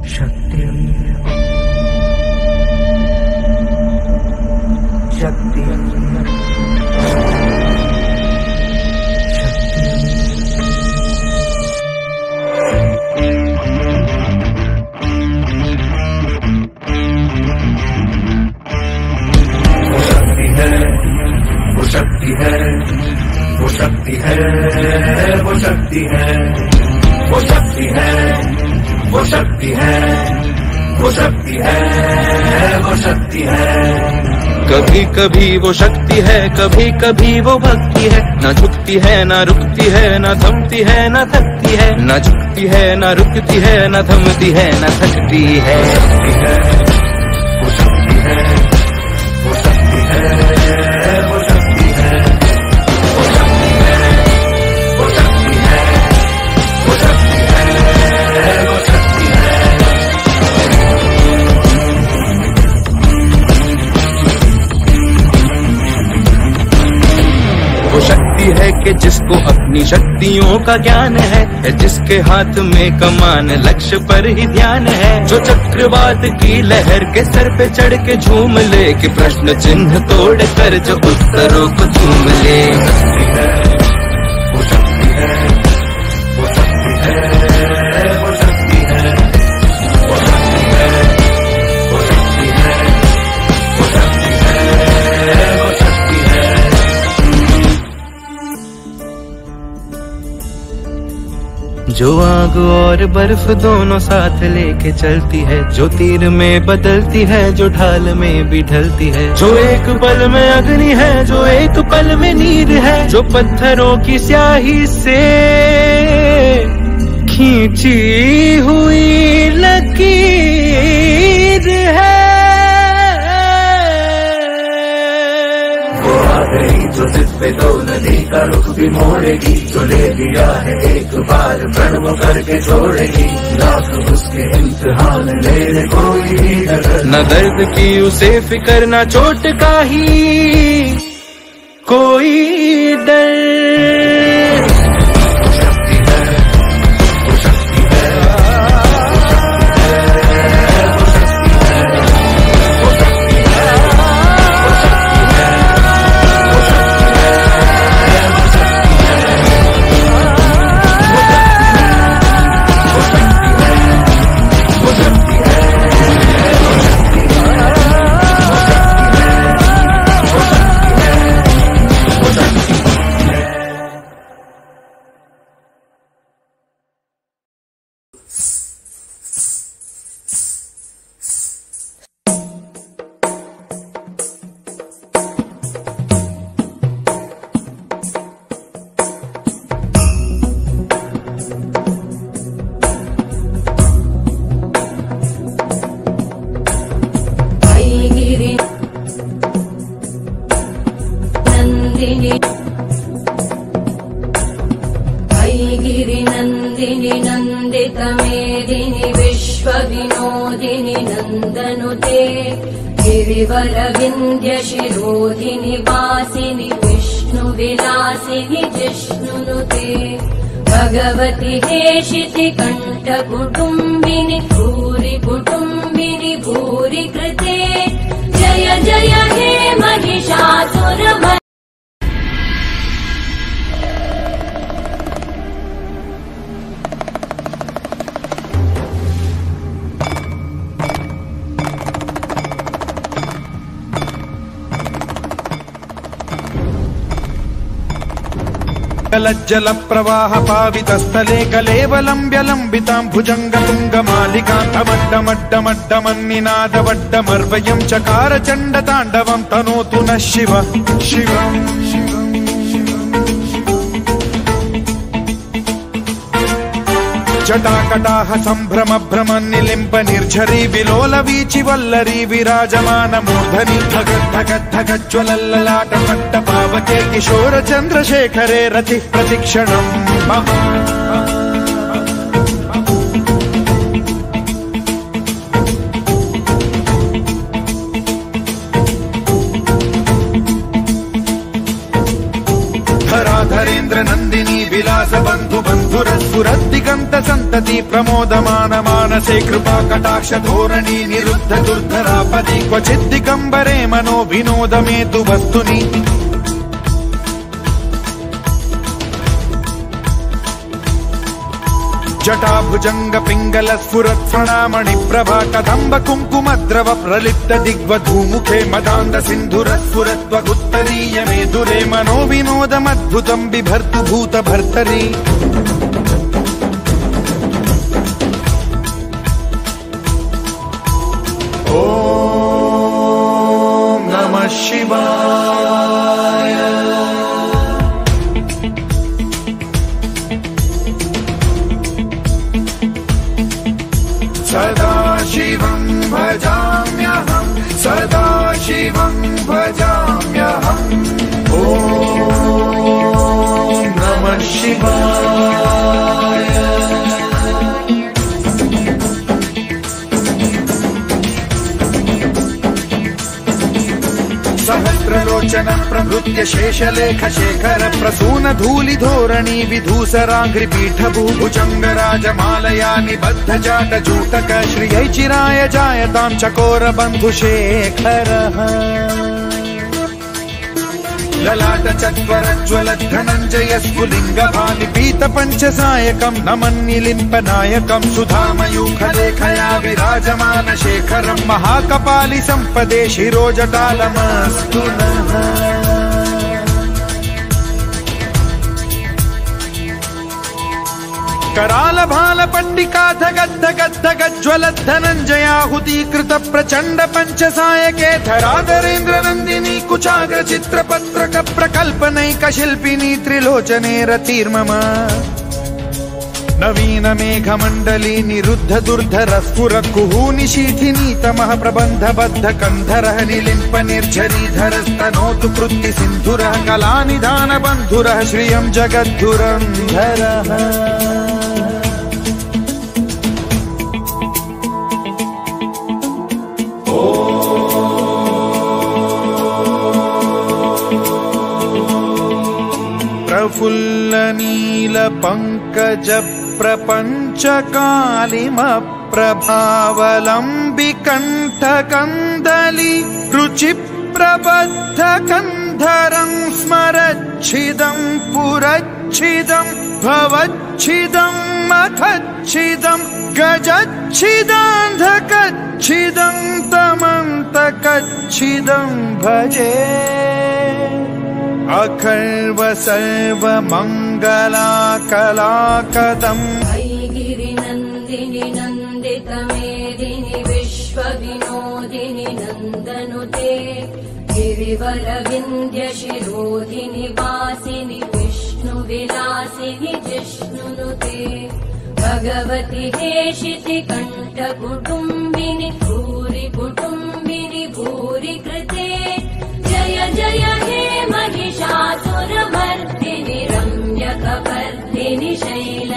शक्ति शक्ति वो शक्ति है, वो शक्ति है, वो शक्ति है, वो शक्ति है, वो शक्ति है, वो शक्ति है, वो शक्ति है। कभी कभी वो शक्ति है, कभी कभी वो भक्ति है। न झुकती है न रुकती है, न थमती है न थकती है। न झुकती है न रुकती है, न थमती है न थकती है। वो शक्ति है, वो शक्ति है, वो शक्ति है, वो शक्ति है, वो शक्ति है, वो शक्ति है, वो शक्ति है। वो शक्ति है कि जिसको अपनी शक्तियों का ज्ञान है, जिसके हाथ में कमान लक्ष्य पर ही ध्यान है। जो चक्रवात की लहर के सर पे चढ़ के झूम ले, कि प्रश्न चिन्ह तोड़ कर जो उत्तरों को झूम ले। वो शक्ति है, वो शक्ति है, वो शक्ति है, वो शक्ति है, वो शक्ति है, वो शक्ति है, वो शक्ति है। जो आग और बर्फ दोनों साथ लेके चलती है, जो तीर में बदलती है, जो ढाल में भी ढलती है। जो एक पल में अग्नि है, जो एक पल में नीर है। जो पत्थरों की स्याही से खींची हुई लकीर है। वो आ गई जो जिस पे तो नदी का रुख भी मोड़ेगी। जो ले लिया है एक बार प्रण वो करके छोड़ेगी। लाख उसके इम्तिहान लेने कोई भी डगर। न दर्द की उसे फिकर, न चोट का ही कोई डर। वो शक्ति है, वो शक्ति है, वो शक्ति है, वो शक्ति है, वो शक्ति है, वो शक्ति है, वो शक्ति है, वो शक्ति है, वो शक्ति है, वो शक्ति है, वो शक्ति है, वो शक्ति है, वो शक्ति है। गिरि नंदिनी गिरि नंदिनी नंदित मेदिनी विश्व विनोदिनी नंदनुते। गिरिवर विंध्य शिरोधिनी वासिनी विष्णु विलासिनी जिष्णुनुते। भगवति हेशिति कंठ कुटुंबिनी भूरि कुटुंबिनी भूरि कृते। जय जय हे महिषासुरमर्दिनी। जल प्रवाह पावित स्थले कलेवलंब्य लंबितां भुजंग तुंग मालिकां धमड्डमड्डमड्डमन्निनाद वड्डमर्वयं चकार चंड तांडवं तनोतु नः शिव शिवम्। जटाकटाह संभ्रम भ्रम निलिम्ब निर्झरी विलोल वीचि वल्लरी विराजमान मूर्धनि। धगत् धगत् धगत् ज्वलल्ललाट पट्ट पावके किशोर चंद्रशेखरे रति प्रतिक्षणम् मम। धराधरेन्द्र नंदिनी विलास बंधु बंधुर सुरद्दि दिगंत संतति प्रमोदमान मानसे कृपा कटाक्ष धोरणी निरुद्ध दुर्धरापदि क्वचित् दिगंबरे मनो विनोद में तु वस्तुनि जटाभुजंग पिंगल स्फुरत् प्रणामणि प्रभा कदम्ब कुंकुमद्रव प्रलिप्त दिग्वधूमुखे मदान्ध सिन्धुरस्फुरत्वगुत्तरीय मेधुरे मनो विनोदमद्भुतं बिभर्तु भूत भर्तरि ॐ नमः शिवाय। सदा शिवं भजाम्यहं सदा शिवं भजाम्यहम् ॐ नमः शिवाय। सहस्रलोचन प्रभृत्य शेषलेख शेखर प्रसून धूलि धोरणी विधूसराघ्रि पीठभू भुजंग राजमालया निबद्ध जाट जूटक श्रियै चिराय जायतां चकोर बंधु शेखरः ललाट चत्वर ज्वलत् धनञ्जय स्फुलिंग भानि पीत पंचसायकं नमन्निलिम्प नायकं सुधामयूखलेखया विराजमान शेखरं महाकपालि संपदे शिरोजटालमस्तु नः। कराल भाल पट्टिका धगद् धगद् धगद् ज्वलत् धनञ्जयाहुतीकृत प्रचण्ड पंचसायके धराधरेन्द्र नन्दिनी कुचाग्र चित्रपत्रक प्रकल्पनैक शिल्पिनी त्रिलोचने रतिर्मम नवीन मेघमण्डली निरुद्ध दुर्धर स्फुर कुहूनि शीथिनी तमः प्रबन्ध बद्ध कन्धरः निलिम्प निर्झरीधरस्तनोतु कृत्ति सिन्धुरः कलानिधान बन्धुरः श्रियं जगद्धुरन्धरः प्रफुल्ल नील पंकज प्रपंच कालिम प्रभावलंबि कंठ कंदली रुचि प्रबद्ध कंधरं स्मरच्छिदं पुरच्छिदं भवच्छिदं मखच्छिदं गजच्छिदान्धकच्छिदं तमन्तकच्छिदं भजे अखर्व सर्व मंगला कलाकदम् ऐगिरि नन्दिनि नन्दित मेदिनि विश्वविनोदिनि नन्दनुते गिरिवर विन्ध्य शिरोधिनि वासिनि विष्णुविलासिनि जिष्णुनुते भगवति हेशिति कण्ठ कुटुम्बिनि भूरि कुटुम्बिनि भूरि कृते जय जय हे महिषासुरमर्दिनि रम्यकपर्दिनि शैल